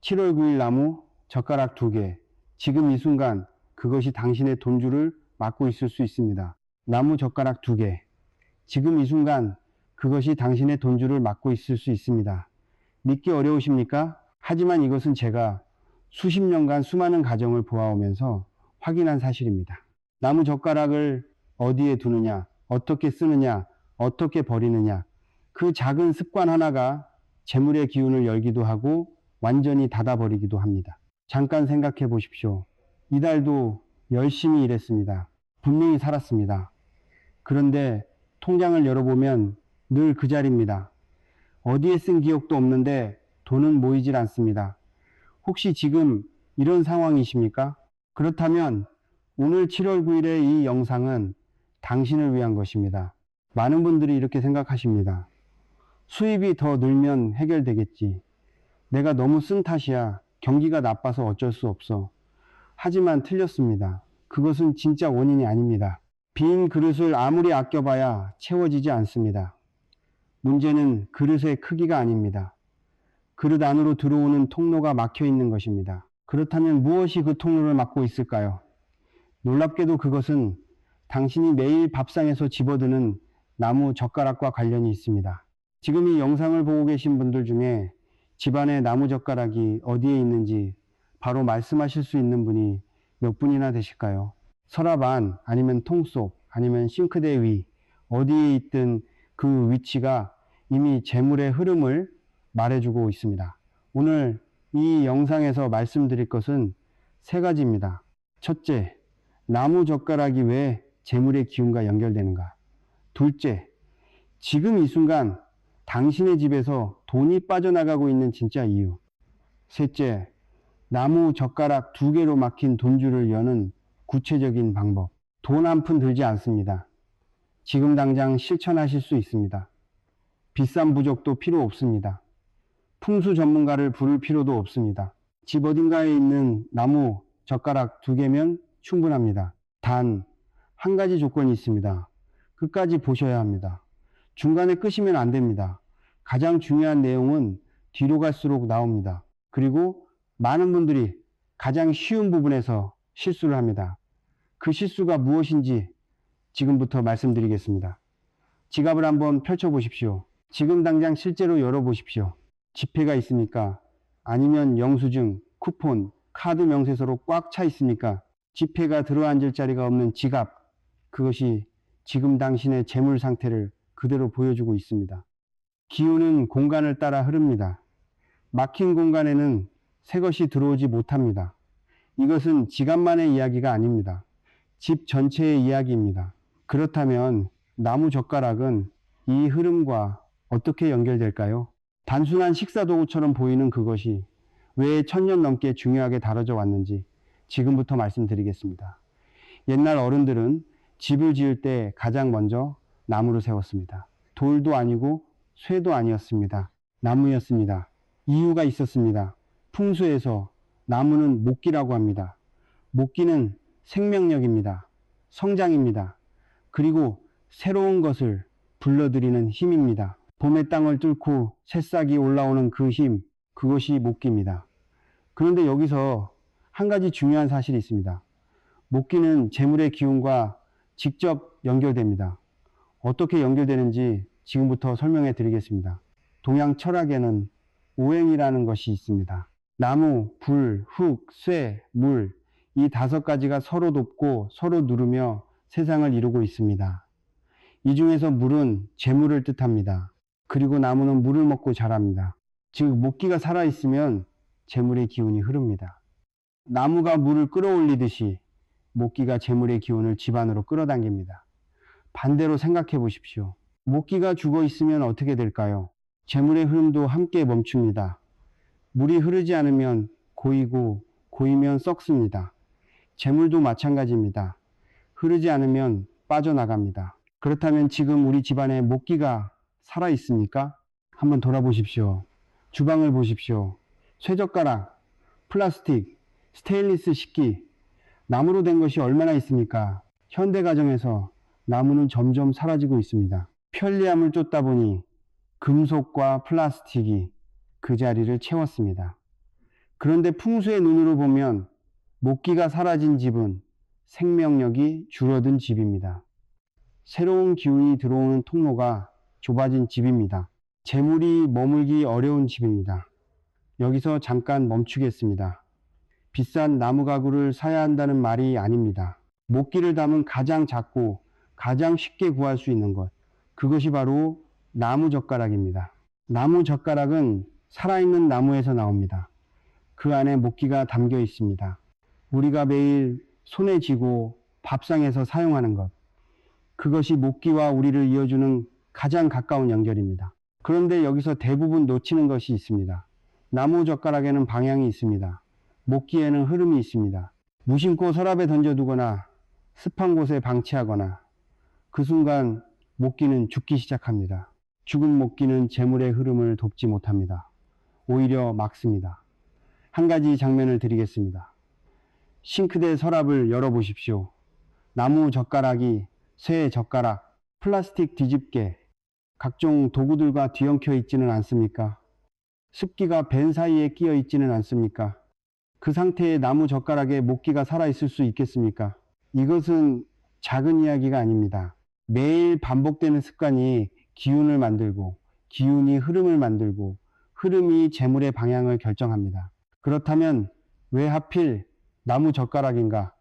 7월 9일 나무 젓가락 2개. 지금 이 순간 그것이 당신의 돈줄을 막고 있을 수 있습니다. 나무 젓가락 2개. 지금 이 순간 그것이 당신의 돈줄을 막고 있을 수 있습니다. 믿기 어려우십니까? 하지만 이것은 제가 수십 년간 수많은 가정을 보아오면서 확인한 사실입니다. 나무 젓가락을 어디에 두느냐, 어떻게 쓰느냐, 어떻게 버리느냐, 그 작은 습관 하나가 재물의 기운을 열기도 하고 완전히 닫아버리기도 합니다. 잠깐 생각해 보십시오. 이달도 열심히 일했습니다. 분명히 살았습니다. 그런데 통장을 열어보면 늘 그 자리입니다. 어디에 쓴 기억도 없는데 돈은 모이질 않습니다. 혹시 지금 이런 상황이십니까? 그렇다면 오늘 7월 9일의 이 영상은 당신을 위한 것입니다. 많은 분들이 이렇게 생각하십니다. 수입이 더 늘면 해결되겠지. 내가 너무 쓴 탓이야. 경기가 나빠서 어쩔 수 없어. 하지만 틀렸습니다. 그것은 진짜 원인이 아닙니다. 빈 그릇을 아무리 아껴봐야 채워지지 않습니다. 문제는 그릇의 크기가 아닙니다. 그릇 안으로 들어오는 통로가 막혀 있는 것입니다. 그렇다면 무엇이 그 통로를 막고 있을까요? 놀랍게도 그것은 당신이 매일 밥상에서 집어드는 나무 젓가락과 관련이 있습니다. 지금 이 영상을 보고 계신 분들 중에 집안에 나무 젓가락이 어디에 있는지 바로 말씀하실 수 있는 분이 몇 분이나 되실까요? 서랍 안, 아니면 통 속, 아니면 싱크대 위, 어디에 있든 그 위치가 이미 재물의 흐름을 말해주고 있습니다. 오늘 이 영상에서 말씀드릴 것은 3가지입니다. 첫째, 나무 젓가락이 왜 재물의 기운과 연결되는가? 둘째, 지금 이 순간 당신의 집에서 돈이 빠져나가고 있는 진짜 이유. 셋째, 나무 젓가락 2개로 막힌 돈줄을 여는 구체적인 방법. 돈 한 푼 들지 않습니다. 지금 당장 실천하실 수 있습니다. 비싼 부적도 필요 없습니다. 풍수 전문가를 부를 필요도 없습니다. 집 어딘가에 있는 나무 젓가락 2개면 충분합니다. 단 한 가지 조건이 있습니다. 끝까지 보셔야 합니다. 중간에 끄시면 안 됩니다. 가장 중요한 내용은 뒤로 갈수록 나옵니다. 그리고 많은 분들이 가장 쉬운 부분에서 실수를 합니다. 그 실수가 무엇인지 지금부터 말씀드리겠습니다. 지갑을 한번 펼쳐보십시오. 지금 당장 실제로 열어보십시오. 지폐가 있습니까? 아니면 영수증, 쿠폰, 카드 명세서로 꽉 차 있습니까? 지폐가 들어앉을 자리가 없는 지갑, 그것이 지금 당신의 재물 상태를 그대로 보여주고 있습니다. 기운은 공간을 따라 흐릅니다. 막힌 공간에는 새 것이 들어오지 못합니다. 이것은 지갑만의 이야기가 아닙니다. 집 전체의 이야기입니다. 그렇다면 나무 젓가락은 이 흐름과 어떻게 연결될까요? 단순한 식사도구처럼 보이는 그것이 왜 1000년 넘게 중요하게 다뤄져 왔는지 지금부터 말씀드리겠습니다. 옛날 어른들은 집을 지을 때 가장 먼저 나무를 세웠습니다. 돌도 아니고 쇠도 아니었습니다. 나무였습니다. 이유가 있었습니다. 풍수에서 나무는 목기라고 합니다. 목기는 생명력입니다. 성장입니다. 그리고 새로운 것을 불러들이는 힘입니다. 봄의 땅을 뚫고 새싹이 올라오는 그 힘, 그것이 목기입니다. 그런데 여기서 한 가지 중요한 사실이 있습니다. 목기는 재물의 기운과 직접 연결됩니다. 어떻게 연결되는지 지금부터 설명해 드리겠습니다. 동양 철학에는 오행이라는 것이 있습니다. 나무, 불, 흙, 쇠, 물, 이 5가지가 서로 돕고 서로 누르며 세상을 이루고 있습니다. 이 중에서 물은 재물을 뜻합니다. 그리고 나무는 물을 먹고 자랍니다. 즉 목기가 살아있으면 재물의 기운이 흐릅니다. 나무가 물을 끌어올리듯이 목기가 재물의 기운을 집안으로 끌어당깁니다. 반대로 생각해 보십시오. 목기가 죽어 있으면 어떻게 될까요? 재물의 흐름도 함께 멈춥니다. 물이 흐르지 않으면 고이고 고이면 썩습니다. 재물도 마찬가지입니다. 흐르지 않으면 빠져나갑니다. 그렇다면 지금 우리 집안에 목기가 살아 있습니까? 한번 돌아보십시오. 주방을 보십시오. 쇠젓가락, 플라스틱, 스테인리스 식기, 나무로 된 것이 얼마나 있습니까? 현대 가정에서 나무는 점점 사라지고 있습니다. 편리함을 쫓다 보니 금속과 플라스틱이 그 자리를 채웠습니다. 그런데 풍수의 눈으로 보면 목기가 사라진 집은 생명력이 줄어든 집입니다. 새로운 기운이 들어오는 통로가 좁아진 집입니다. 재물이 머물기 어려운 집입니다. 여기서 잠깐 멈추겠습니다. 비싼 나무 가구를 사야 한다는 말이 아닙니다. 목기를 담은 가장 작고 가장 쉽게 구할 수 있는 것, 그것이 바로 나무젓가락입니다. 나무젓가락은 살아있는 나무에서 나옵니다. 그 안에 목기가 담겨 있습니다. 우리가 매일 손에 쥐고 밥상에서 사용하는 것, 그것이 목기와 우리를 이어주는 가장 가까운 연결입니다. 그런데 여기서 대부분 놓치는 것이 있습니다. 나무젓가락에는 방향이 있습니다. 목기에는 흐름이 있습니다. 무심코 서랍에 던져두거나 습한 곳에 방치하거나 그 순간 목기는 죽기 시작합니다. 죽은 목기는 재물의 흐름을 돕지 못합니다. 오히려 막습니다. 한 가지 장면을 드리겠습니다. 싱크대 서랍을 열어보십시오. 나무 젓가락이 쇠 젓가락, 플라스틱 뒤집개, 각종 도구들과 뒤엉켜 있지는 않습니까? 습기가 벤 사이에 끼어 있지는 않습니까? 그 상태의 나무 젓가락에 목기가 살아있을 수 있겠습니까? 이것은 작은 이야기가 아닙니다. 매일 반복되는 습관이 기운을 만들고, 기운이 흐름을 만들고, 흐름이 재물의 방향을 결정합니다. 그렇다면 왜 하필 나무 젓가락인가?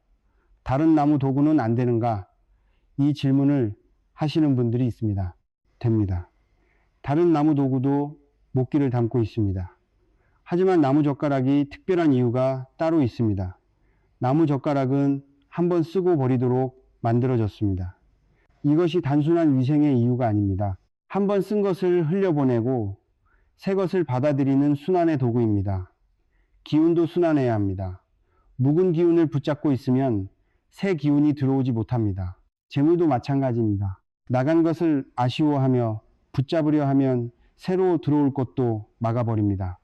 다른 나무 도구는 안 되는가? 이 질문을 하시는 분들이 있습니다. 됩니다. 다른 나무 도구도 목기를 담고 있습니다. 하지만 나무 젓가락이 특별한 이유가 따로 있습니다. 나무 젓가락은 한번 쓰고 버리도록 만들어졌습니다. 이것이 단순한 위생의 이유가 아닙니다. 한번 쓴 것을 흘려보내고 새 것을 받아들이는 순환의 도구입니다. 기운도 순환해야 합니다. 묵은 기운을 붙잡고 있으면 새 기운이 들어오지 못합니다. 재물도 마찬가지입니다. 나간 것을 아쉬워하며 붙잡으려 하면 새로 들어올 것도 막아버립니다.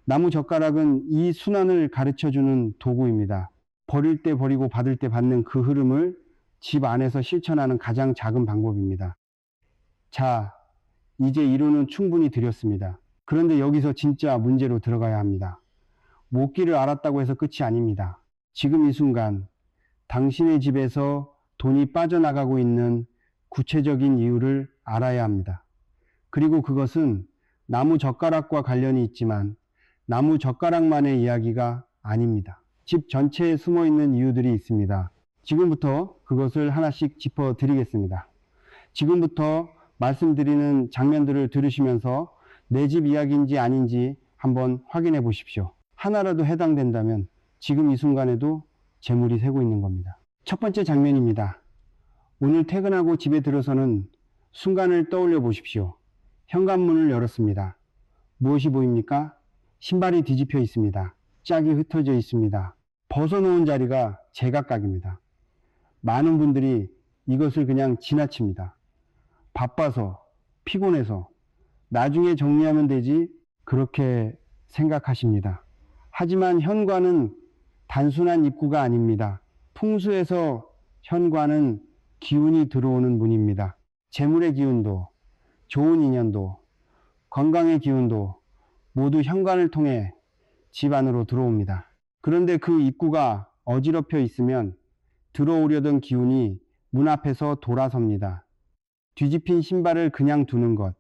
나무 젓가락은 이 순환을 가르쳐주는 도구입니다. 버릴 때 버리고 받을 때 받는 그 흐름을 집 안에서 실천하는 가장 작은 방법입니다. 자, 이제 이론은 충분히 드렸습니다. 그런데 여기서 진짜 문제로 들어가야 합니다. 목기를 알았다고 해서 끝이 아닙니다. 지금 이 순간 당신의 집에서 돈이 빠져나가고 있는 구체적인 이유를 알아야 합니다. 그리고 그것은 나무 젓가락과 관련이 있지만 나무 젓가락만의 이야기가 아닙니다. 집 전체에 숨어 있는 이유들이 있습니다. 지금부터 그것을 하나씩 짚어 드리겠습니다. 지금부터 말씀드리는 장면들을 들으시면서 내 집 이야기인지 아닌지 한번 확인해 보십시오. 하나라도 해당된다면 지금 이 순간에도 재물이 새고 있는 겁니다. 첫 번째 장면입니다. 오늘 퇴근하고 집에 들어서는 순간을 떠올려 보십시오. 현관문을 열었습니다. 무엇이 보입니까? 신발이 뒤집혀 있습니다. 짝이 흩어져 있습니다. 벗어놓은 자리가 제각각입니다. 많은 분들이 이것을 그냥 지나칩니다. 바빠서, 피곤해서, 나중에 정리하면 되지, 그렇게 생각하십니다. 하지만 현관은 단순한 입구가 아닙니다. 풍수에서 현관은 기운이 들어오는 문입니다. 재물의 기운도, 좋은 인연도, 건강의 기운도 모두 현관을 통해 집 안으로 들어옵니다. 그런데 그 입구가 어지럽혀 있으면 들어오려던 기운이 문 앞에서 돌아섭니다. 뒤집힌 신발을 그냥 두는 것,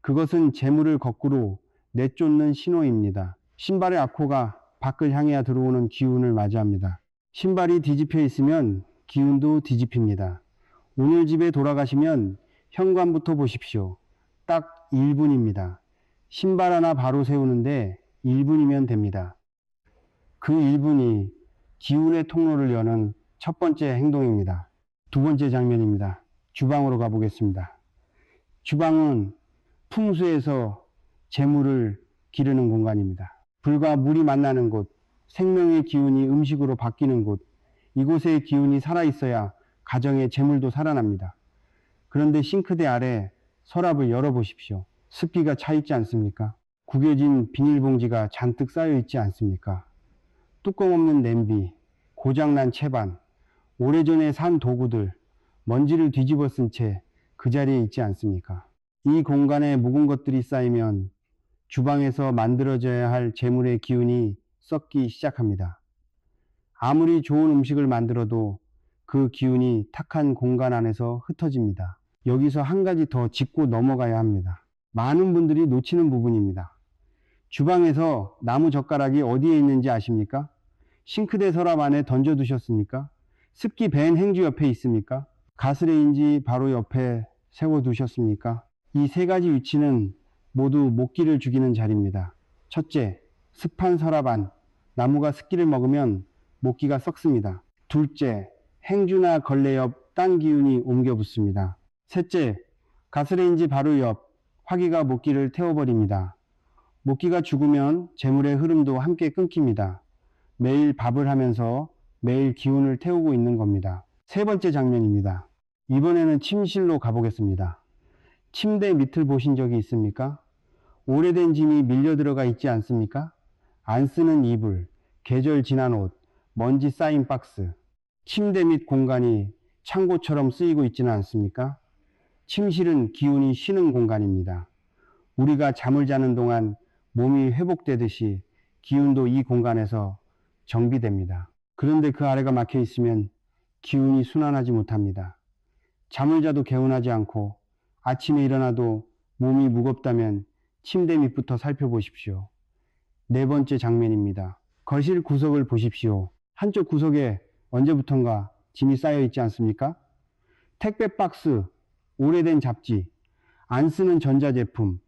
그것은 재물을 거꾸로 내쫓는 신호입니다. 신발의 앞코가 밖을 향해야 들어오는 기운을 맞이합니다. 신발이 뒤집혀 있으면 기운도 뒤집힙니다. 오늘 집에 돌아가시면 현관부터 보십시오. 딱 1분입니다. 신발 하나 바로 세우는데 1분이면 됩니다. 그 1분이 기운의 통로를 여는 첫 번째 행동입니다. 두 번째 장면입니다. 주방으로 가보겠습니다. 주방은 풍수에서 재물을 기르는 공간입니다. 불과 물이 만나는 곳, 생명의 기운이 음식으로 바뀌는 곳, 이곳의 기운이 살아있어야 가정의 재물도 살아납니다. 그런데 싱크대 아래 서랍을 열어보십시오. 습기가 차 있지 않습니까? 구겨진 비닐봉지가 잔뜩 쌓여 있지 않습니까? 뚜껑 없는 냄비, 고장난 채반, 오래전에 산 도구들, 먼지를 뒤집어 쓴 채 그 자리에 있지 않습니까? 이 공간에 묵은 것들이 쌓이면 주방에서 만들어져야 할 재물의 기운이 썩기 시작합니다. 아무리 좋은 음식을 만들어도 그 기운이 탁한 공간 안에서 흩어집니다. 여기서 한 가지 더 짚고 넘어가야 합니다. 많은 분들이 놓치는 부분입니다. 주방에서 나무 젓가락이 어디에 있는지 아십니까? 싱크대 서랍 안에 던져두셨습니까? 습기 밴 행주 옆에 있습니까? 가스레인지 바로 옆에 세워두셨습니까? 이 세 가지 위치는 모두 목기를 죽이는 자리입니다. 첫째, 습한 서랍 안, 나무가 습기를 먹으면 목기가 썩습니다. 둘째, 행주나 걸레 옆 딴 기운이 옮겨 붙습니다. 셋째, 가스레인지 바로 옆 화기가 목기를 태워버립니다. 목기가 죽으면 재물의 흐름도 함께 끊깁니다. 매일 밥을 하면서 매일 기운을 태우고 있는 겁니다. 세 번째 장면입니다. 이번에는 침실로 가보겠습니다. 침대 밑을 보신 적이 있습니까? 오래된 짐이 밀려 들어가 있지 않습니까? 안 쓰는 이불, 계절 지난 옷, 먼지 쌓인 박스, 침대 밑 공간이 창고처럼 쓰이고 있지는 않습니까? 침실은 기운이 쉬는 공간입니다. 우리가 잠을 자는 동안 몸이 회복되듯이 기운도 이 공간에서 정비됩니다. 그런데 그 아래가 막혀 있으면 기운이 순환하지 못합니다. 잠을 자도 개운하지 않고 아침에 일어나도 몸이 무겁다면 침대 밑부터 살펴보십시오. 네 번째 장면입니다. 거실 구석을 보십시오. 한쪽 구석에 언제부턴가 짐이 쌓여 있지 않습니까? 택배 박스, 오래된 잡지, 안 쓰는 전자제품,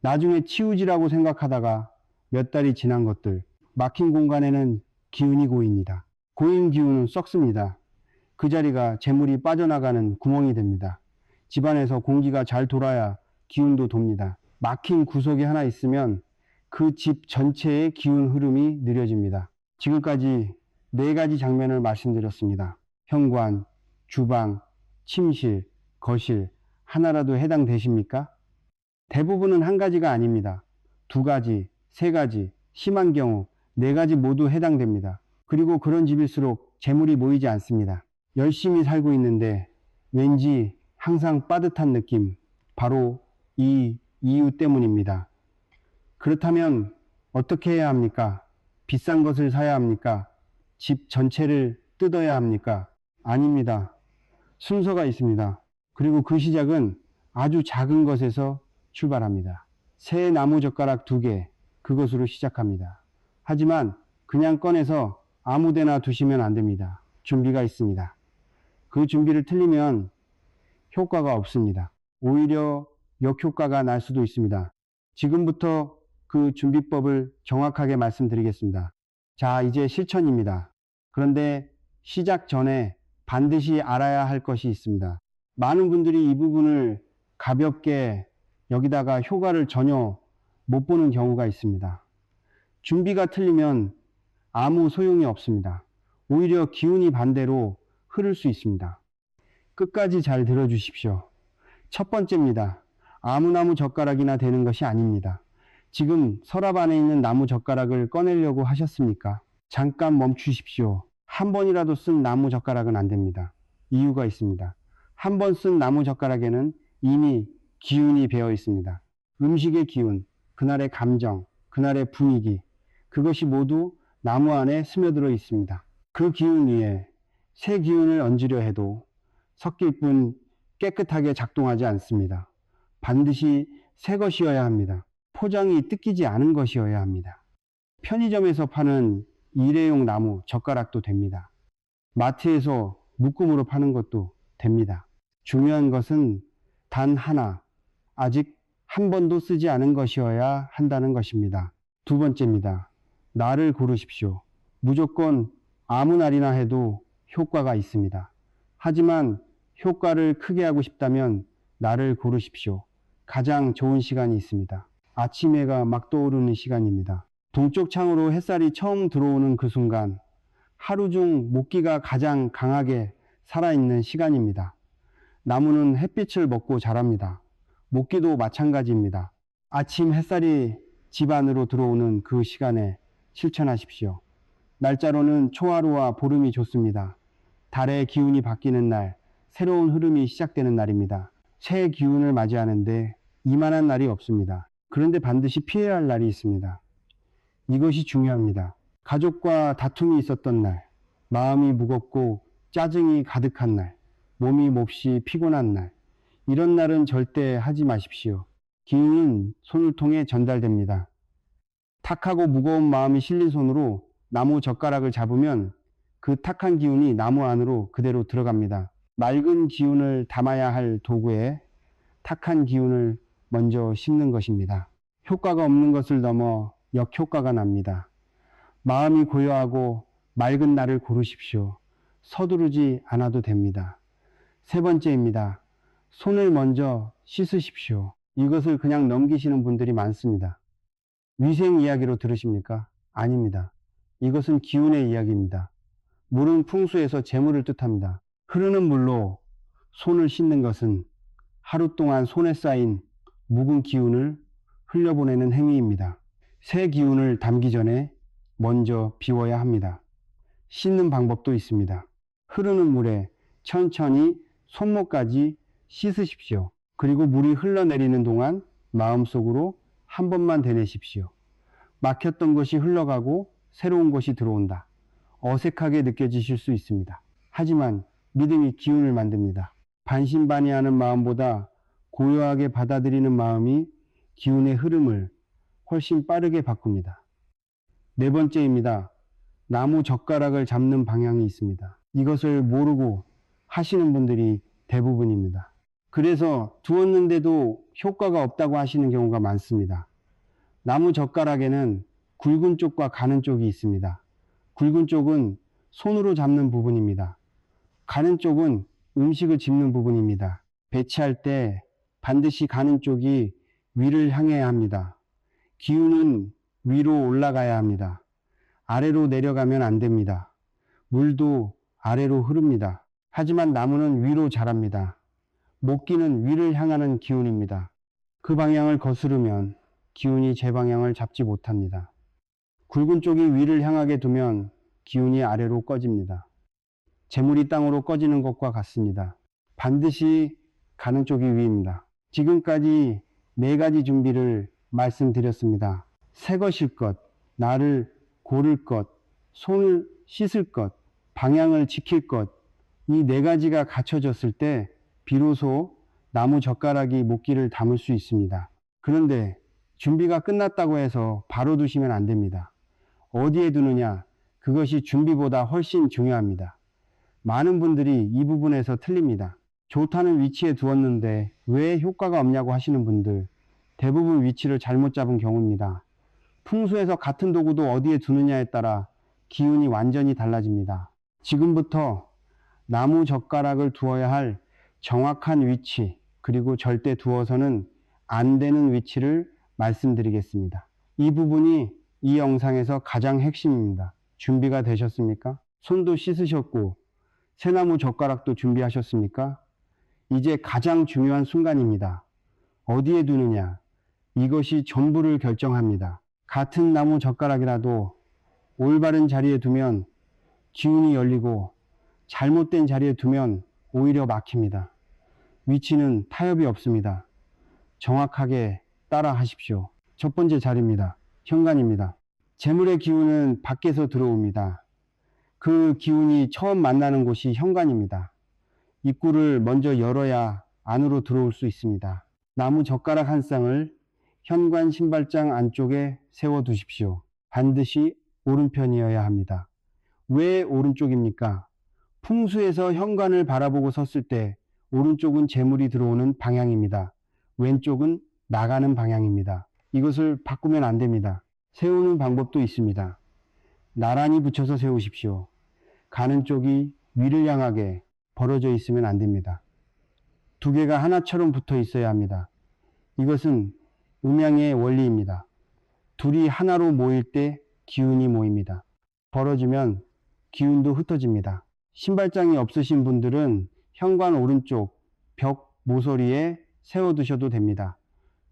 나중에 치우지라고 생각하다가 몇 달이 지난 것들, 막힌 공간에는 기운이 고입니다. 고인 기운은 썩습니다. 그 자리가 재물이 빠져나가는 구멍이 됩니다. 집안에서 공기가 잘 돌아야 기운도 돕니다. 막힌 구석이 하나 있으면 그 집 전체의 기운 흐름이 느려집니다. 지금까지 네 가지 장면을 말씀드렸습니다. 현관, 주방, 침실, 거실 하나라도 해당되십니까? 대부분은 한 가지가 아닙니다. 두 가지, 세 가지, 심한 경우 네 가지 모두 해당됩니다. 그리고 그런 집일수록 재물이 모이지 않습니다. 열심히 살고 있는데 왠지 항상 빠듯한 느낌, 바로 이 이유 때문입니다. 그렇다면 어떻게 해야 합니까? 비싼 것을 사야 합니까? 집 전체를 뜯어야 합니까? 아닙니다. 순서가 있습니다. 그리고 그 시작은 아주 작은 것에서 출발합니다. 새 나무 젓가락 2개, 그것으로 시작합니다. 하지만 그냥 꺼내서 아무데나 두시면 안 됩니다. 준비가 있습니다. 그 준비를 틀리면 효과가 없습니다. 오히려 역효과가 날 수도 있습니다. 지금부터 그 준비법을 정확하게 말씀드리겠습니다. 자, 이제 실천입니다. 그런데 시작 전에 반드시 알아야 할 것이 있습니다. 많은 분들이 이 부분을 가볍게 여기다가 효과를 전혀 못 보는 경우가 있습니다. 준비가 틀리면 아무 소용이 없습니다. 오히려 기운이 반대로 흐를 수 있습니다. 끝까지 잘 들어주십시오. 첫 번째입니다. 아무 나무 젓가락이나 되는 것이 아닙니다. 지금 서랍 안에 있는 나무 젓가락을 꺼내려고 하셨습니까? 잠깐 멈추십시오. 한 번이라도 쓴 나무 젓가락은 안 됩니다. 이유가 있습니다. 한 번 쓴 나무 젓가락에는 이미 기운이 배어 있습니다. 음식의 기운, 그날의 감정, 그날의 분위기, 그것이 모두 나무 안에 스며들어 있습니다. 그 기운 위에 새 기운을 얹으려 해도 섞일 뿐 깨끗하게 작동하지 않습니다. 반드시 새 것이어야 합니다. 포장이 뜯기지 않은 것이어야 합니다. 편의점에서 파는 일회용 나무 젓가락도 됩니다. 마트에서 묶음으로 파는 것도 됩니다. 중요한 것은 단 하나, 아직 한 번도 쓰지 않은 것이어야 한다는 것입니다. 두 번째입니다. 날을 고르십시오. 무조건 아무 날이나 해도 효과가 있습니다. 하지만 효과를 크게 하고 싶다면 날을 고르십시오. 가장 좋은 시간이 있습니다. 아침 해가 막 떠오르는 시간입니다. 동쪽 창으로 햇살이 처음 들어오는 그 순간, 하루 중 목기가 가장 강하게 살아있는 시간입니다. 나무는 햇빛을 먹고 자랍니다. 목기도 마찬가지입니다. 아침 햇살이 집 안으로 들어오는 그 시간에 실천하십시오. 날짜로는 초하루와 보름이 좋습니다. 달의 기운이 바뀌는 날, 새로운 흐름이 시작되는 날입니다. 새 기운을 맞이하는데 이만한 날이 없습니다. 그런데 반드시 피해야 할 날이 있습니다. 이것이 중요합니다. 가족과 다툼이 있었던 날, 마음이 무겁고 짜증이 가득한 날, 몸이 몹시 피곤한 날, 이런 날은 절대 하지 마십시오. 기운은 손을 통해 전달됩니다. 탁하고 무거운 마음이 실린 손으로 나무 젓가락을 잡으면 그 탁한 기운이 나무 안으로 그대로 들어갑니다. 맑은 기운을 담아야 할 도구에 탁한 기운을 먼저 심는 것입니다. 효과가 없는 것을 넘어 역효과가 납니다. 마음이 고요하고 맑은 날을 고르십시오. 서두르지 않아도 됩니다. 세 번째입니다. 손을 먼저 씻으십시오. 이것을 그냥 넘기시는 분들이 많습니다. 위생 이야기로 들으십니까? 아닙니다. 이것은 기운의 이야기입니다. 물은 풍수에서 재물을 뜻합니다. 흐르는 물로 손을 씻는 것은 하루 동안 손에 쌓인 묵은 기운을 흘려보내는 행위입니다. 새 기운을 담기 전에 먼저 비워야 합니다. 씻는 방법도 있습니다. 흐르는 물에 천천히 손목까지 씻으십시오. 그리고 물이 흘러내리는 동안 마음속으로 한 번만 되뇌십시오. 막혔던 것이 흘러가고 새로운 것이 들어온다. 어색하게 느껴지실 수 있습니다. 하지만 믿음이 기운을 만듭니다. 반신반의하는 마음보다 고요하게 받아들이는 마음이 기운의 흐름을 훨씬 빠르게 바꿉니다. 네 번째입니다. 나무 젓가락을 잡는 방향이 있습니다. 이것을 모르고 하시는 분들이 대부분입니다. 그래서 두었는데도 효과가 없다고 하시는 경우가 많습니다. 나무 젓가락에는 굵은 쪽과 가는 쪽이 있습니다. 굵은 쪽은 손으로 잡는 부분입니다. 가는 쪽은 음식을 집는 부분입니다. 배치할 때 반드시 가는 쪽이 위를 향해야 합니다. 기운은 위로 올라가야 합니다. 아래로 내려가면 안 됩니다. 물도 아래로 흐릅니다. 하지만 나무는 위로 자랍니다. 목기는 위를 향하는 기운입니다. 그 방향을 거스르면 기운이 제 방향을 잡지 못합니다. 굵은 쪽이 위를 향하게 두면 기운이 아래로 꺼집니다. 재물이 땅으로 꺼지는 것과 같습니다. 반드시 가는 쪽이 위입니다. 지금까지 네 가지 준비를 말씀드렸습니다. 새 것일 것, 나를 고를 것, 손을 씻을 것, 방향을 지킬 것, 이 네 가지가 갖춰졌을 때 비로소 나무 젓가락이 목기를 담을 수 있습니다. 그런데 준비가 끝났다고 해서 바로 두시면 안 됩니다. 어디에 두느냐? 그것이 준비보다 훨씬 중요합니다. 많은 분들이 이 부분에서 틀립니다. 좋다는 위치에 두었는데 왜 효과가 없냐고 하시는 분들, 대부분 위치를 잘못 잡은 경우입니다. 풍수에서 같은 도구도 어디에 두느냐에 따라 기운이 완전히 달라집니다. 지금부터 나무 젓가락을 두어야 할 정확한 위치, 그리고 절대 두어서는 안 되는 위치를 말씀드리겠습니다. 이 부분이 이 영상에서 가장 핵심입니다. 준비가 되셨습니까? 손도 씻으셨고 새나무 젓가락도 준비하셨습니까? 이제 가장 중요한 순간입니다. 어디에 두느냐? 이것이 전부를 결정합니다. 같은 나무 젓가락이라도 올바른 자리에 두면 기운이 열리고 잘못된 자리에 두면 오히려 막힙니다. 위치는 타협이 없습니다. 정확하게 따라 하십시오. 첫 번째 자리입니다. 현관입니다. 재물의 기운은 밖에서 들어옵니다. 그 기운이 처음 만나는 곳이 현관입니다. 입구를 먼저 열어야 안으로 들어올 수 있습니다. 나무 젓가락 한 쌍을 현관 신발장 안쪽에 세워 두십시오. 반드시 오른편이어야 합니다. 왜 오른쪽입니까? 풍수에서 현관을 바라보고 섰을 때 오른쪽은 재물이 들어오는 방향입니다. 왼쪽은 나가는 방향입니다. 이것을 바꾸면 안 됩니다. 세우는 방법도 있습니다. 나란히 붙여서 세우십시오. 가는 쪽이 위를 향하게 벌어져 있으면 안 됩니다. 두 개가 하나처럼 붙어 있어야 합니다. 이것은 음양의 원리입니다. 둘이 하나로 모일 때 기운이 모입니다. 벌어지면 기운도 흩어집니다. 신발장이 없으신 분들은 현관 오른쪽 벽 모서리에 세워두셔도 됩니다.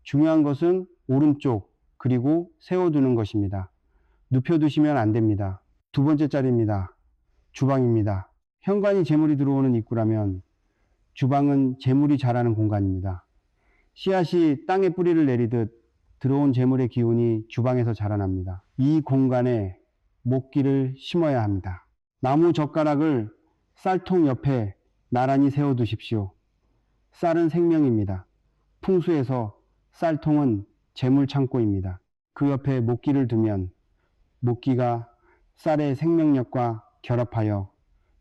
중요한 것은 오른쪽 그리고 세워두는 것입니다. 눕혀두시면 안 됩니다. 두 번째 자리입니다. 주방입니다. 현관이 재물이 들어오는 입구라면 주방은 재물이 자라는 공간입니다. 씨앗이 땅에 뿌리를 내리듯 들어온 재물의 기운이 주방에서 자라납니다. 이 공간에 목기를 심어야 합니다. 나무 젓가락을 쌀통 옆에 나란히 세워두십시오. 쌀은 생명입니다. 풍수에서 쌀통은 재물 창고입니다. 그 옆에 목기를 두면 목기가 쌀의 생명력과 결합하여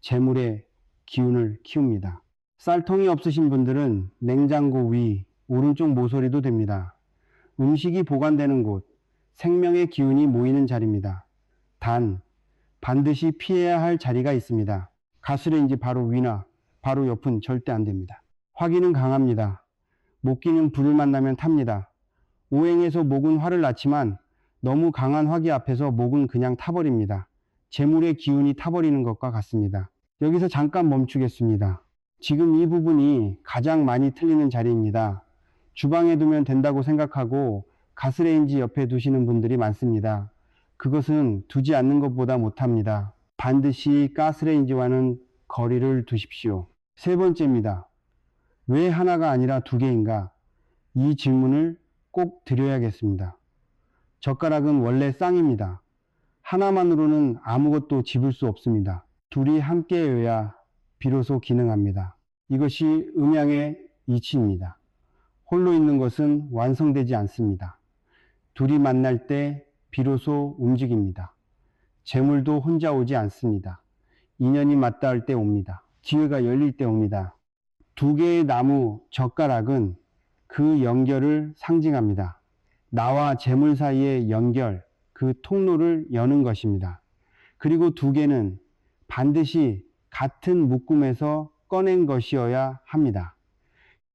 재물의 기운을 키웁니다. 쌀통이 없으신 분들은 냉장고 위, 오른쪽 모서리도 됩니다. 음식이 보관되는 곳, 생명의 기운이 모이는 자리입니다. 단, 반드시 피해야 할 자리가 있습니다. 가스레인지 바로 위나 바로 옆은 절대 안 됩니다. 화기는 강합니다. 목기는 불을 만나면 탑니다. 오행에서 목은 화를 낳지만 너무 강한 화기 앞에서 목은 그냥 타버립니다. 재물의 기운이 타버리는 것과 같습니다. 여기서 잠깐 멈추겠습니다. 지금 이 부분이 가장 많이 틀리는 자리입니다. 주방에 두면 된다고 생각하고 가스레인지 옆에 두시는 분들이 많습니다. 그것은 두지 않는 것보다 못합니다. 반드시 가스레인지와는 거리를 두십시오. 세 번째입니다. 왜 하나가 아니라 두 개인가? 이 질문을 꼭 드려야겠습니다. 젓가락은 원래 쌍입니다. 하나만으로는 아무것도 집을 수 없습니다. 둘이 함께여야 비로소 기능합니다. 이것이 음양의 이치입니다. 홀로 있는 것은 완성되지 않습니다. 둘이 만날 때 비로소 움직입니다. 재물도 혼자 오지 않습니다. 인연이 맞닿을 때 옵니다. 기회가 열릴 때 옵니다. 두 개의 나무 젓가락은 그 연결을 상징합니다. 나와 재물 사이의 연결, 그 통로를 여는 것입니다. 그리고 두 개는 반드시 같은 묶음에서 꺼낸 것이어야 합니다.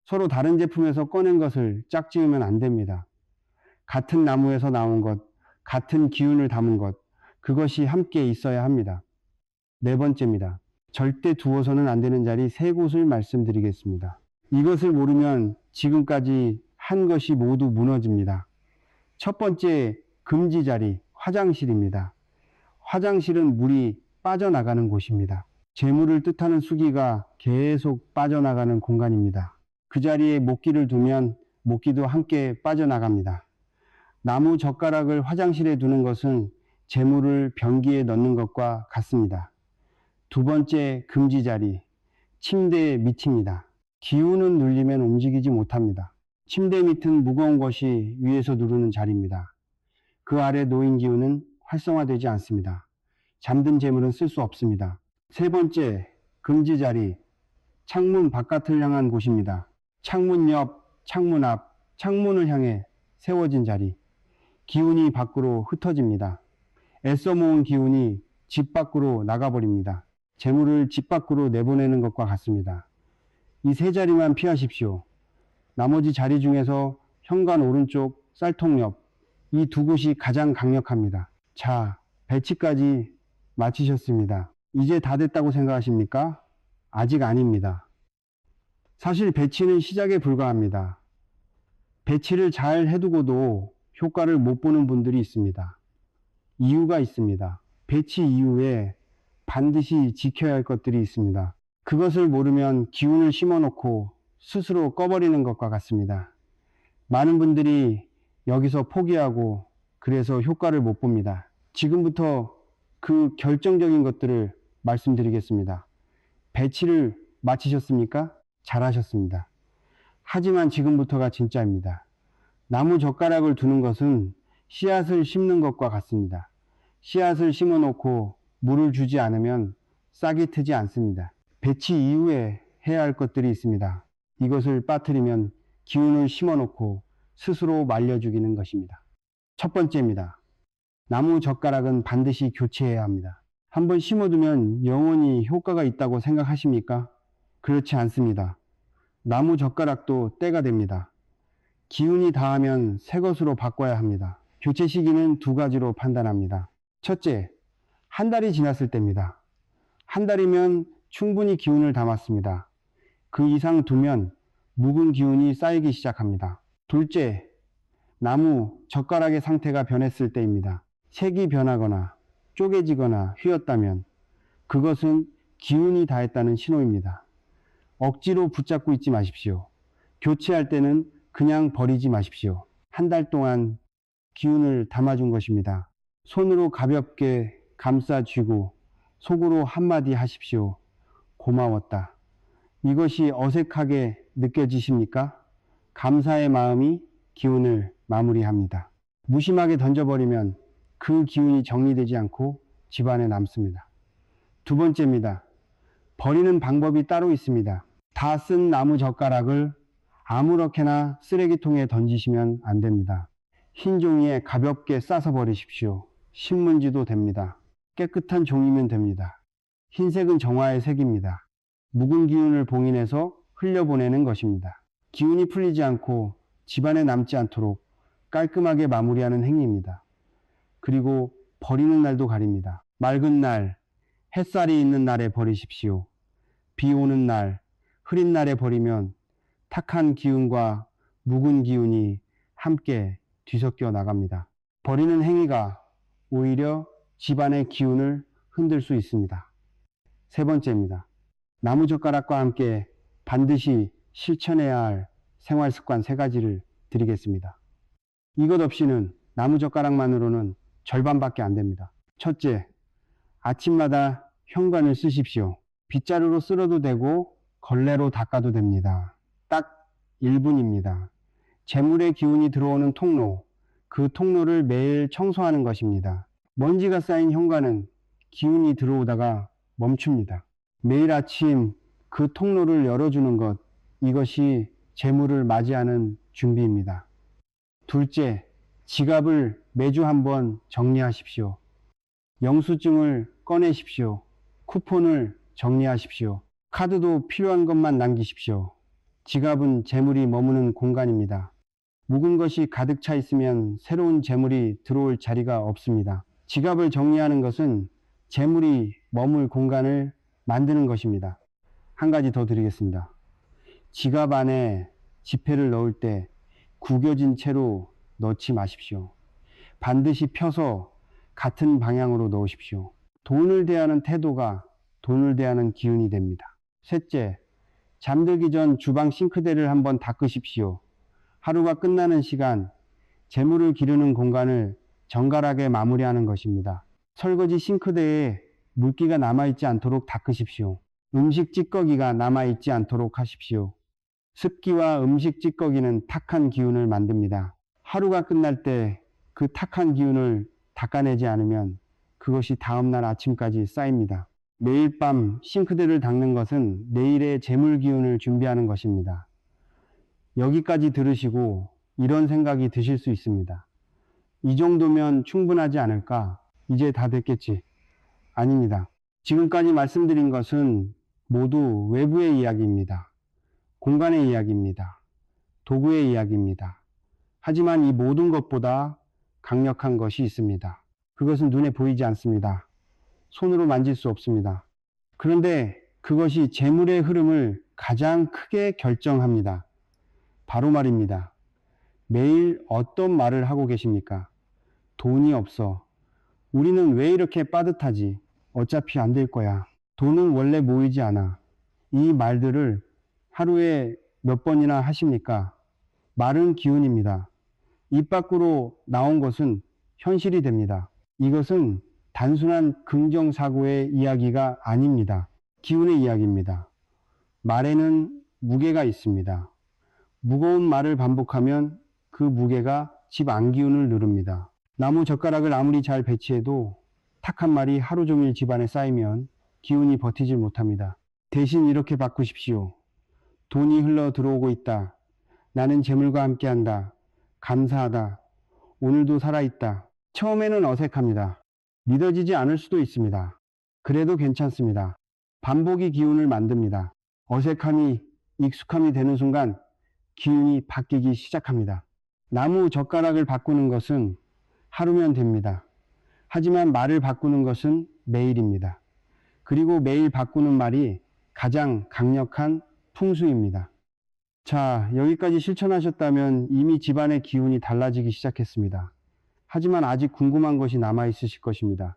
서로 다른 제품에서 꺼낸 것을 짝지으면 안 됩니다. 같은 나무에서 나온 것, 같은 기운을 담은 것, 그것이 함께 있어야 합니다. 네 번째입니다. 절대 두어서는 안 되는 자리 세 곳을 말씀드리겠습니다. 이것을 모르면 지금까지 한 것이 모두 무너집니다. 첫 번째 금지 자리, 화장실입니다. 화장실은 물이 빠져나가는 곳입니다. 재물을 뜻하는 수기가 계속 빠져나가는 공간입니다. 그 자리에 목기를 두면 목기도 함께 빠져나갑니다. 나무 젓가락을 화장실에 두는 것은 재물을 변기에 넣는 것과 같습니다. 두 번째 금지 자리, 침대 밑입니다. 기운은 눌리면 움직이지 못합니다. 침대 밑은 무거운 것이 위에서 누르는 자리입니다. 그 아래 놓인 기운은 활성화되지 않습니다. 잠든 재물은 쓸 수 없습니다. 세 번째 금지 자리, 창문 바깥을 향한 곳입니다. 창문 옆, 창문 앞, 창문을 향해 세워진 자리. 기운이 밖으로 흩어집니다. 애써 모은 기운이 집 밖으로 나가버립니다. 재물을 집 밖으로 내보내는 것과 같습니다. 이 세 자리만 피하십시오. 나머지 자리 중에서 현관 오른쪽, 쌀통 옆, 이 두 곳이 가장 강력합니다. 자, 배치까지 마치셨습니다. 이제 다 됐다고 생각하십니까? 아직 아닙니다. 사실 배치는 시작에 불과합니다. 배치를 잘 해두고도 효과를 못 보는 분들이 있습니다. 이유가 있습니다. 배치 이후에 반드시 지켜야 할 것들이 있습니다. 그것을 모르면 기운을 심어놓고 스스로 꺼버리는 것과 같습니다. 많은 분들이 여기서 포기하고 그래서 효과를 못 봅니다. 지금부터 그 결정적인 것들을 말씀드리겠습니다. 배치를 마치셨습니까? 잘하셨습니다. 하지만 지금부터가 진짜입니다. 나무 젓가락을 두는 것은 씨앗을 심는 것과 같습니다. 씨앗을 심어놓고 물을 주지 않으면 싹이 트지 않습니다. 배치 이후에 해야 할 것들이 있습니다. 이것을 빠뜨리면 기운을 심어놓고 스스로 말려 죽이는 것입니다. 첫 번째입니다. 나무 젓가락은 반드시 교체해야 합니다. 한번 심어두면 영원히 효과가 있다고 생각하십니까? 그렇지 않습니다. 나무 젓가락도 때가 됩니다. 기운이 다하면 새 것으로 바꿔야 합니다. 교체 시기는 두 가지로 판단합니다. 첫째, 한 달이 지났을 때입니다. 한 달이면 충분히 기운을 담았습니다. 그 이상 두면 묵은 기운이 쌓이기 시작합니다. 둘째, 나무 젓가락의 상태가 변했을 때입니다. 색이 변하거나 쪼개지거나 휘었다면 그것은 기운이 다했다는 신호입니다. 억지로 붙잡고 있지 마십시오. 교체할 때는 그냥 버리지 마십시오. 한 달 동안 기운을 담아준 것입니다. 손으로 가볍게 감싸 쥐고 속으로 한마디 하십시오. 고마웠다. 이것이 어색하게 느껴지십니까? 감사의 마음이 기운을 마무리합니다. 무심하게 던져버리면 그 기운이 정리되지 않고 집안에 남습니다. 두 번째입니다. 버리는 방법이 따로 있습니다. 다 쓴 나무 젓가락을 아무렇게나 쓰레기통에 던지시면 안 됩니다. 흰 종이에 가볍게 싸서 버리십시오. 신문지도 됩니다. 깨끗한 종이면 됩니다. 흰색은 정화의 색입니다. 묵은 기운을 봉인해서 흘려보내는 것입니다. 기운이 풀리지 않고 집안에 남지 않도록 깔끔하게 마무리하는 행위입니다. 그리고 버리는 날도 가립니다. 맑은 날, 햇살이 있는 날에 버리십시오. 비 오는 날, 흐린 날에 버리면 탁한 기운과 묵은 기운이 함께 뒤섞여 나갑니다. 버리는 행위가 오히려 집안의 기운을 흔들 수 있습니다. 세 번째입니다. 나무젓가락과 함께 반드시 실천해야 할 생활습관 3가지를 드리겠습니다. 이것 없이는 나무젓가락만으로는 절반밖에 안 됩니다. 첫째, 아침마다 현관을 쓰십시오. 빗자루로 쓸어도 되고 걸레로 닦아도 됩니다. 딱 1분입니다. 재물의 기운이 들어오는 통로, 그 통로를 매일 청소하는 것입니다. 먼지가 쌓인 현관은 기운이 들어오다가 멈춥니다. 매일 아침 그 통로를 열어주는 것, 이것이 재물을 맞이하는 준비입니다. 둘째, 지갑을 매주 한번 정리하십시오. 영수증을 꺼내십시오. 쿠폰을 정리하십시오. 카드도 필요한 것만 남기십시오. 지갑은 재물이 머무는 공간입니다. 묵은 것이 가득 차 있으면 새로운 재물이 들어올 자리가 없습니다. 지갑을 정리하는 것은 재물이 머물 공간을 만드는 것입니다. 한 가지 더 드리겠습니다. 지갑 안에 지폐를 넣을 때 구겨진 채로 넣지 마십시오. 반드시 펴서 같은 방향으로 넣으십시오. 돈을 대하는 태도가 돈을 대하는 기운이 됩니다. 셋째, 잠들기 전 주방 싱크대를 한번 닦으십시오. 하루가 끝나는 시간, 재물을 기르는 공간을 정갈하게 마무리하는 것입니다. 설거지 싱크대에 물기가 남아있지 않도록 닦으십시오. 음식 찌꺼기가 남아있지 않도록 하십시오. 습기와 음식 찌꺼기는 탁한 기운을 만듭니다. 하루가 끝날 때 그 탁한 기운을 닦아내지 않으면 그것이 다음날 아침까지 쌓입니다. 매일 밤 싱크대를 닦는 것은 내일의 재물 기운을 준비하는 것입니다. 여기까지 들으시고 이런 생각이 드실 수 있습니다. 이 정도면 충분하지 않을까? 이제 다 됐겠지? 아닙니다. 지금까지 말씀드린 것은 모두 외부의 이야기입니다. 공간의 이야기입니다. 도구의 이야기입니다. 하지만 이 모든 것보다 강력한 것이 있습니다. 그것은 눈에 보이지 않습니다. 손으로 만질 수 없습니다. 그런데 그것이 재물의 흐름을 가장 크게 결정합니다. 바로 말입니다. 매일 어떤 말을 하고 계십니까? 돈이 없어. 우리는 왜 이렇게 빠듯하지? 어차피 안 될 거야. 돈은 원래 모이지 않아. 이 말들을 하루에 몇 번이나 하십니까? 말은 기운입니다. 입 밖으로 나온 것은 현실이 됩니다. 이것은 단순한 긍정사고의 이야기가 아닙니다. 기운의 이야기입니다. 말에는 무게가 있습니다. 무거운 말을 반복하면 그 무게가 집 안기운을 누릅니다. 나무 젓가락을 아무리 잘 배치해도 탁한 말이 하루 종일 집안에 쌓이면 기운이 버티질 못합니다. 대신 이렇게 바꾸십시오. 돈이 흘러 들어오고 있다. 나는 재물과 함께한다. 감사하다. 오늘도 살아있다. 처음에는 어색합니다. 믿어지지 않을 수도 있습니다. 그래도 괜찮습니다. 반복이 기운을 만듭니다. 어색함이 익숙함이 되는 순간 기운이 바뀌기 시작합니다. 나무 젓가락을 바꾸는 것은 하루면 됩니다. 하지만 말을 바꾸는 것은 매일입니다. 그리고 매일 바꾸는 말이 가장 강력한 풍수입니다. 자, 여기까지 실천하셨다면 이미 집안의 기운이 달라지기 시작했습니다. 하지만 아직 궁금한 것이 남아있으실 것입니다.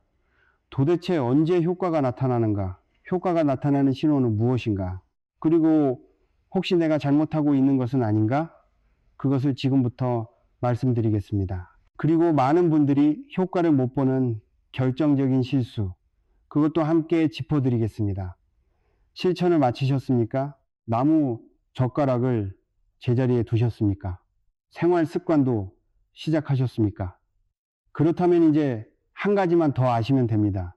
도대체 언제 효과가 나타나는가? 효과가 나타나는 신호는 무엇인가? 그리고 혹시 내가 잘못하고 있는 것은 아닌가? 그것을 지금부터 말씀드리겠습니다. 그리고 많은 분들이 효과를 못 보는 결정적인 실수, 그것도 함께 짚어드리겠습니다. 실천을 마치셨습니까? 나무 젓가락을 제자리에 두셨습니까? 생활 습관도 시작하셨습니까? 그렇다면 이제 한 가지만 더 아시면 됩니다.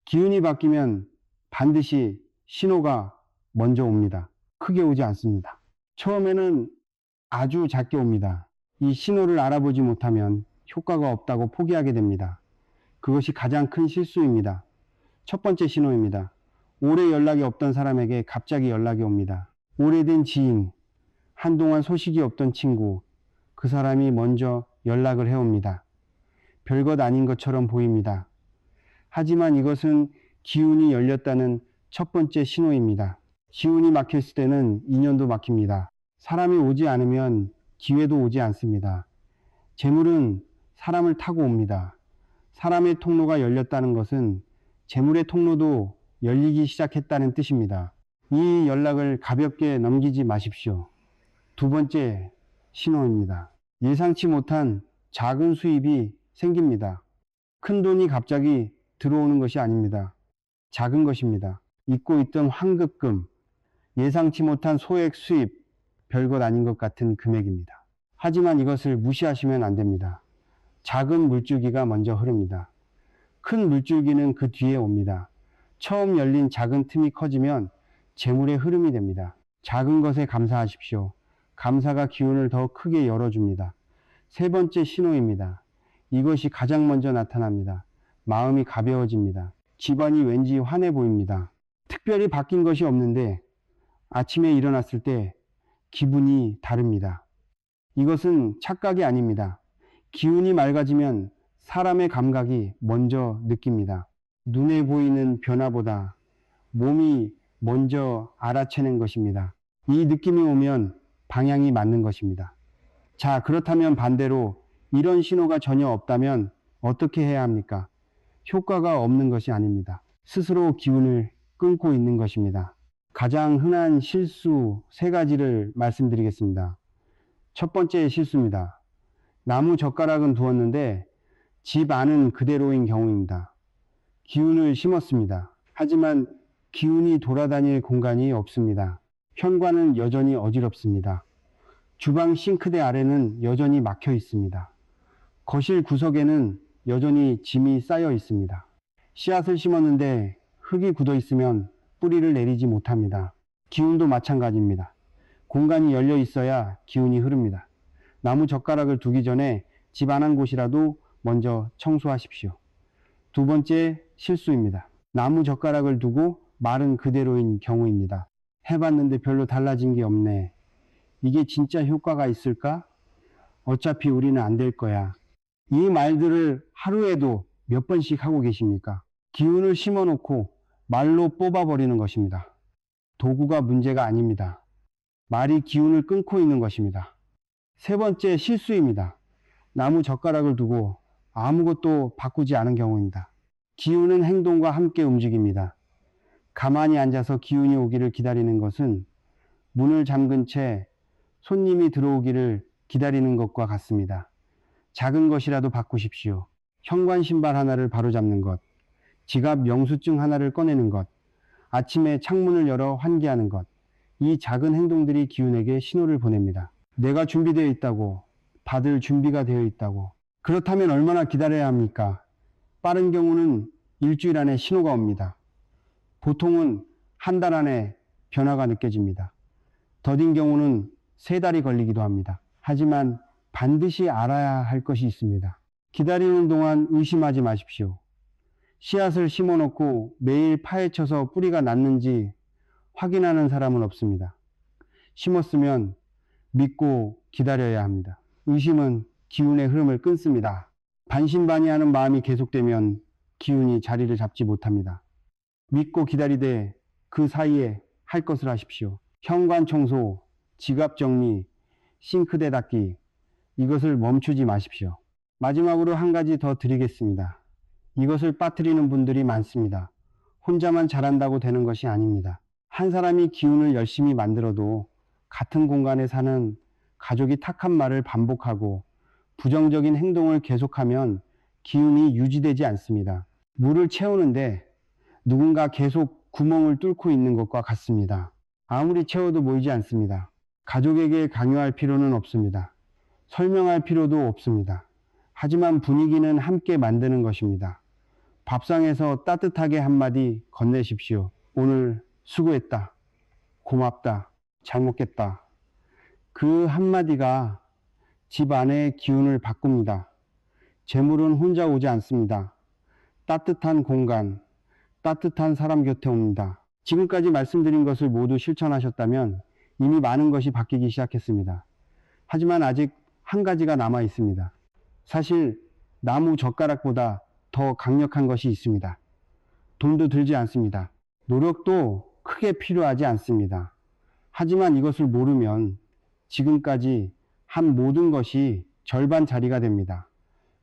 기운이 바뀌면 반드시 신호가 먼저 옵니다. 크게 오지 않습니다. 처음에는 아주 작게 옵니다. 이 신호를 알아보지 못하면 효과가 없다고 포기하게 됩니다. 그것이 가장 큰 실수입니다. 첫 번째 신호입니다. 오래 연락이 없던 사람에게 갑자기 연락이 옵니다. 오래된 지인, 한동안 소식이 없던 친구, 그 사람이 먼저 연락을 해옵니다. 별것 아닌 것처럼 보입니다. 하지만 이것은 기운이 열렸다는 첫 번째 신호입니다. 기운이 막혔을 때는 인연도 막힙니다. 사람이 오지 않으면 기회도 오지 않습니다. 재물은 사람을 타고 옵니다. 사람의 통로가 열렸다는 것은 재물의 통로도 열리기 시작했다는 뜻입니다. 이 연락을 가볍게 넘기지 마십시오. 두 번째 신호입니다. 예상치 못한 작은 수입이 생깁니다. 큰 돈이 갑자기 들어오는 것이 아닙니다. 작은 것입니다. 잊고 있던 환급금, 예상치 못한 소액 수입, 별것 아닌 것 같은 금액입니다. 하지만 이것을 무시하시면 안 됩니다. 작은 물줄기가 먼저 흐릅니다. 큰 물줄기는 그 뒤에 옵니다. 처음 열린 작은 틈이 커지면 재물의 흐름이 됩니다. 작은 것에 감사하십시오. 감사가 기운을 더 크게 열어줍니다. 세 번째 신호입니다. 이것이 가장 먼저 나타납니다. 마음이 가벼워집니다. 집안이 왠지 환해 보입니다. 특별히 바뀐 것이 없는데 아침에 일어났을 때 기분이 다릅니다. 이것은 착각이 아닙니다. 기운이 맑아지면 사람의 감각이 먼저 느낍니다. 눈에 보이는 변화보다 몸이 먼저 알아채는 것입니다. 이 느낌이 오면 방향이 맞는 것입니다. 자, 그렇다면 반대로 이런 신호가 전혀 없다면 어떻게 해야 합니까? 효과가 없는 것이 아닙니다. 스스로 기운을 끊고 있는 것입니다. 가장 흔한 실수 세 가지를 말씀드리겠습니다. 첫 번째 실수입니다. 나무 젓가락은 두었는데 집 안은 그대로인 경우입니다. 기운을 심었습니다. 하지만 기운이 돌아다닐 공간이 없습니다. 현관은 여전히 어지럽습니다. 주방 싱크대 아래는 여전히 막혀 있습니다. 거실 구석에는 여전히 짐이 쌓여 있습니다. 씨앗을 심었는데 흙이 굳어 있으면 뿌리를 내리지 못합니다. 기운도 마찬가지입니다. 공간이 열려 있어야 기운이 흐릅니다. 나무 젓가락을 두기 전에 집 안 한 곳이라도 먼저 청소하십시오. 두 번째 실수입니다. 나무 젓가락을 두고 말은 그대로인 경우입니다. 해봤는데 별로 달라진 게 없네. 이게 진짜 효과가 있을까? 어차피 우리는 안 될 거야. 이 말들을 하루에도 몇 번씩 하고 계십니까? 기운을 심어놓고 말로 뽑아버리는 것입니다. 도구가 문제가 아닙니다. 말이 기운을 끊고 있는 것입니다. 세 번째 실수입니다. 나무 젓가락을 두고 아무것도 바꾸지 않은 경우입니다. 기운은 행동과 함께 움직입니다. 가만히 앉아서 기운이 오기를 기다리는 것은 문을 잠근 채 손님이 들어오기를 기다리는 것과 같습니다. 작은 것이라도 바꾸십시오. 현관 신발 하나를 바로잡는 것, 지갑 영수증 하나를 꺼내는 것, 아침에 창문을 열어 환기하는 것, 이 작은 행동들이 기운에게 신호를 보냅니다. 내가 준비되어 있다고, 받을 준비가 되어 있다고. 그렇다면 얼마나 기다려야 합니까? 빠른 경우는 일주일 안에 신호가 옵니다. 보통은 한 달 안에 변화가 느껴집니다. 더딘 경우는 3달이 걸리기도 합니다. 하지만 반드시 알아야 할 것이 있습니다. 기다리는 동안 의심하지 마십시오. 씨앗을 심어놓고 매일 파헤쳐서 뿌리가 났는지 확인하는 사람은 없습니다. 심었으면 믿고 기다려야 합니다. 의심은 기운의 흐름을 끊습니다. 반신반의하는 마음이 계속되면 기운이 자리를 잡지 못합니다. 믿고 기다리되 그 사이에 할 것을 하십시오. 현관 청소, 지갑 정리, 싱크대 닦기, 이것을 멈추지 마십시오. 마지막으로 한 가지 더 드리겠습니다. 이것을 빠뜨리는 분들이 많습니다. 혼자만 잘한다고 되는 것이 아닙니다. 한 사람이 기운을 열심히 만들어도 같은 공간에 사는 가족이 탁한 말을 반복하고 부정적인 행동을 계속하면 기운이 유지되지 않습니다. 물을 채우는데 누군가 계속 구멍을 뚫고 있는 것과 같습니다. 아무리 채워도 모이지 않습니다. 가족에게 강요할 필요는 없습니다. 설명할 필요도 없습니다. 하지만 분위기는 함께 만드는 것입니다. 밥상에서 따뜻하게 한마디 건네십시오. 오늘 수고했다. 고맙다. 잘 먹겠다. 그 한마디가 집 안의 기운을 바꿉니다. 재물은 혼자 오지 않습니다. 따뜻한 공간, 따뜻한 사람 곁에 옵니다. 지금까지 말씀드린 것을 모두 실천하셨다면 이미 많은 것이 바뀌기 시작했습니다. 하지만 아직 한 가지가 남아 있습니다. 사실 나무 젓가락보다 더 강력한 것이 있습니다. 돈도 들지 않습니다. 노력도 크게 필요하지 않습니다. 하지만 이것을 모르면 지금까지 한 모든 것이 절반짜리가 됩니다.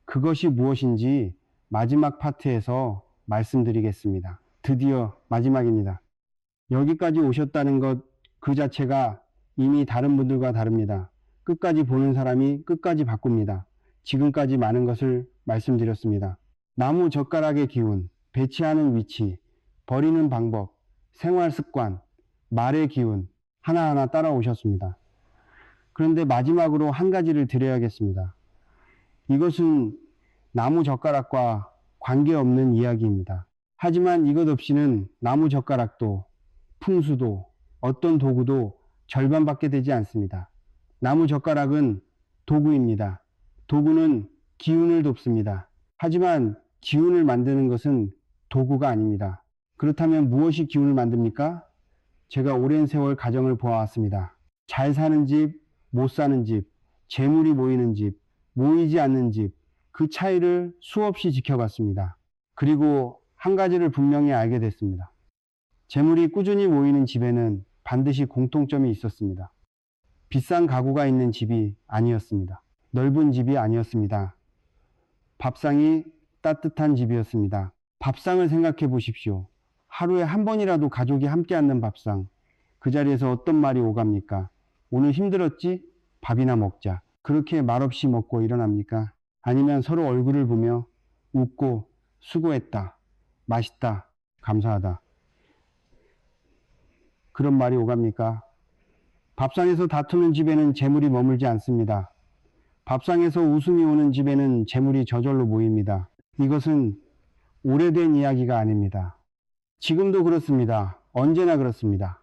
그것이 무엇인지 마지막 파트에서 말씀드리겠습니다. 드디어 마지막입니다. 여기까지 오셨다는 것 그 자체가 이미 다른 분들과 다릅니다. 끝까지 보는 사람이 끝까지 바꿉니다. 지금까지 많은 것을 말씀드렸습니다. 나무 젓가락의 기운, 배치하는 위치, 버리는 방법, 생활 습관, 말의 기운 하나하나 따라오셨습니다. 그런데 마지막으로 한 가지를 드려야겠습니다. 이것은 나무 젓가락과 관계없는 이야기입니다. 하지만 이것 없이는 나무 젓가락도 풍수도 어떤 도구도 절반밖에 되지 않습니다. 나무 젓가락은 도구입니다. 도구는 기운을 돕습니다. 하지만 기운을 만드는 것은 도구가 아닙니다. 그렇다면 무엇이 기운을 만듭니까? 제가 오랜 세월 가정을 보아왔습니다. 잘 사는 집, 못 사는 집, 재물이 모이는 집, 모이지 않는 집, 그 차이를 수없이 지켜봤습니다. 그리고 한 가지를 분명히 알게 됐습니다. 재물이 꾸준히 모이는 집에는 반드시 공통점이 있었습니다. 비싼 가구가 있는 집이 아니었습니다. 넓은 집이 아니었습니다. 밥상이 따뜻한 집이었습니다. 밥상을 생각해 보십시오. 하루에 한 번이라도 가족이 함께 앉는 밥상. 그 자리에서 어떤 말이 오갑니까? 오늘 힘들었지? 밥이나 먹자. 그렇게 말없이 먹고 일어납니까? 아니면 서로 얼굴을 보며 웃고 수고했다, 맛있다, 감사하다. 그런 말이 오갑니까? 밥상에서 다투는 집에는 재물이 머물지 않습니다. 밥상에서 웃음이 오는 집에는 재물이 저절로 모입니다. 이것은 오래된 이야기가 아닙니다. 지금도 그렇습니다. 언제나 그렇습니다.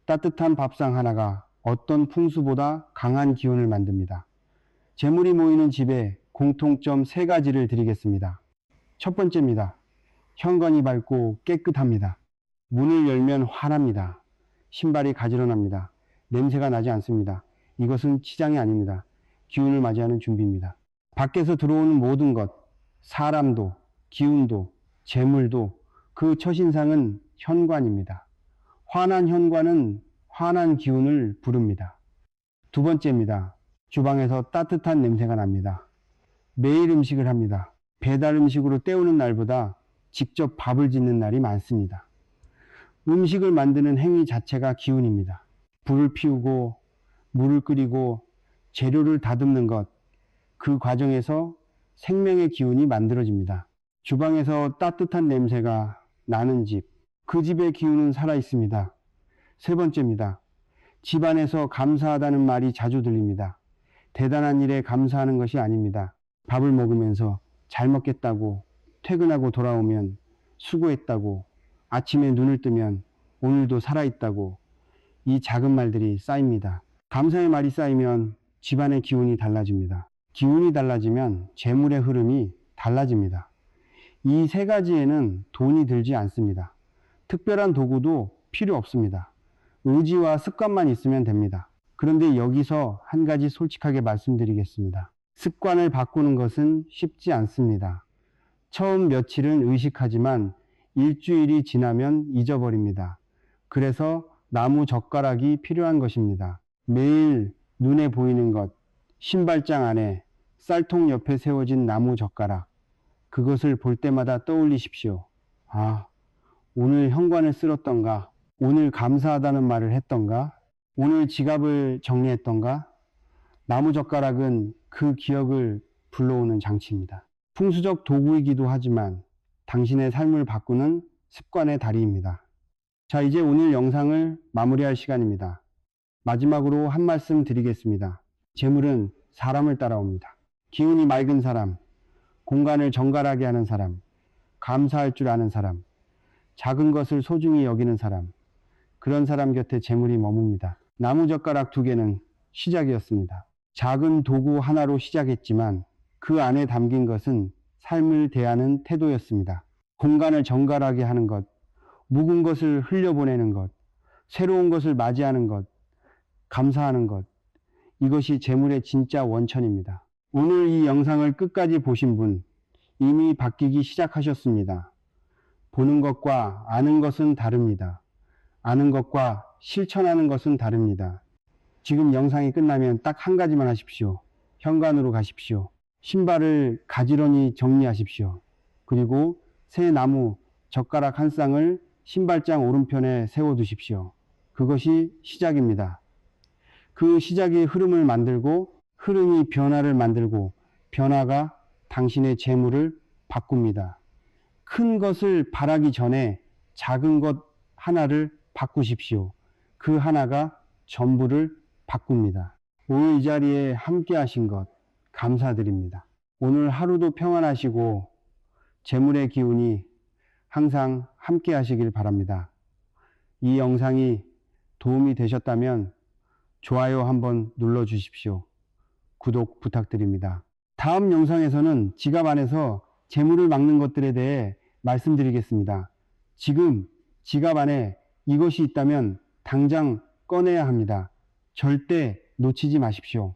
따뜻한 밥상 하나가 어떤 풍수보다 강한 기운을 만듭니다. 재물이 모이는 집에 공통점 3가지를 드리겠습니다. 첫 번째입니다. 현관이 밝고 깨끗합니다. 문을 열면 환합니다. 신발이 가지런합니다. 냄새가 나지 않습니다. 이것은 치장이 아닙니다. 기운을 맞이하는 준비입니다. 밖에서 들어오는 모든 것, 사람도, 기운도, 재물도 그 첫인상은 현관입니다. 환한 현관은 환한 기운을 부릅니다. 두 번째입니다. 주방에서 따뜻한 냄새가 납니다. 매일 음식을 합니다. 배달 음식으로 때우는 날보다 직접 밥을 짓는 날이 많습니다. 음식을 만드는 행위 자체가 기운입니다. 불을 피우고 물을 끓이고 재료를 다듬는 것, 그 과정에서 생명의 기운이 만들어집니다. 주방에서 따뜻한 냄새가 나는 집, 그 집의 기운은 살아있습니다. 세 번째입니다. 집안에서 감사하다는 말이 자주 들립니다. 대단한 일에 감사하는 것이 아닙니다. 밥을 먹으면서 잘 먹겠다고, 퇴근하고 돌아오면 수고했다고, 아침에 눈을 뜨면 오늘도 살아있다고, 이 작은 말들이 쌓입니다. 감사의 말이 쌓이면 집안의 기운이 달라집니다. 기운이 달라지면 재물의 흐름이 달라집니다. 이 3가지에는 돈이 들지 않습니다. 특별한 도구도 필요 없습니다. 의지와 습관만 있으면 됩니다. 그런데 여기서 한 가지 솔직하게 말씀드리겠습니다. 습관을 바꾸는 것은 쉽지 않습니다. 처음 며칠은 의식하지만 일주일이 지나면 잊어버립니다. 그래서 나무 젓가락이 필요한 것입니다. 매일 눈에 보이는 것, 신발장 안에 쌀통 옆에 세워진 나무 젓가락, 그것을 볼 때마다 떠올리십시오. 아, 오늘 현관을 쓸었던가, 오늘 감사하다는 말을 했던가, 오늘 지갑을 정리했던가. 나무 젓가락은 그 기억을 불러오는 장치입니다. 풍수적 도구이기도 하지만 당신의 삶을 바꾸는 습관의 다리입니다. 자, 이제 오늘 영상을 마무리할 시간입니다. 마지막으로 한 말씀 드리겠습니다. 재물은 사람을 따라옵니다. 기운이 맑은 사람, 공간을 정갈하게 하는 사람, 감사할 줄 아는 사람, 작은 것을 소중히 여기는 사람, 그런 사람 곁에 재물이 머뭅니다. 나무젓가락 2개는 시작이었습니다. 작은 도구 하나로 시작했지만 그 안에 담긴 것은 삶을 대하는 태도였습니다. 공간을 정갈하게 하는 것, 묵은 것을 흘려보내는 것, 새로운 것을 맞이하는 것, 감사하는 것, 이것이 재물의 진짜 원천입니다. 오늘 이 영상을 끝까지 보신 분 이미 바뀌기 시작하셨습니다. 보는 것과 아는 것은 다릅니다. 아는 것과 실천하는 것은 다릅니다. 지금 영상이 끝나면 딱 한 가지만 하십시오. 현관으로 가십시오. 신발을 가지런히 정리하십시오. 그리고 새 나무 젓가락 한 쌍을 신발장 오른편에 세워두십시오. 그것이 시작입니다. 그 시작이 흐름을 만들고 흐름이 변화를 만들고 변화가 당신의 재물을 바꿉니다. 큰 것을 바라기 전에 작은 것 하나를 바꾸십시오. 그 하나가 전부를 바꿉니다. 오늘 이 자리에 함께 하신 것 감사드립니다. 오늘 하루도 평안하시고 재물의 기운이 항상 함께 하시길 바랍니다. 이 영상이 도움이 되셨다면 좋아요 한번 눌러주십시오. 구독 부탁드립니다. 다음 영상에서는 지갑 안에서 재물을 막는 것들에 대해 말씀드리겠습니다. 지금 지갑 안에 이것이 있다면 당장 꺼내야 합니다. 절대 놓치지 마십시오.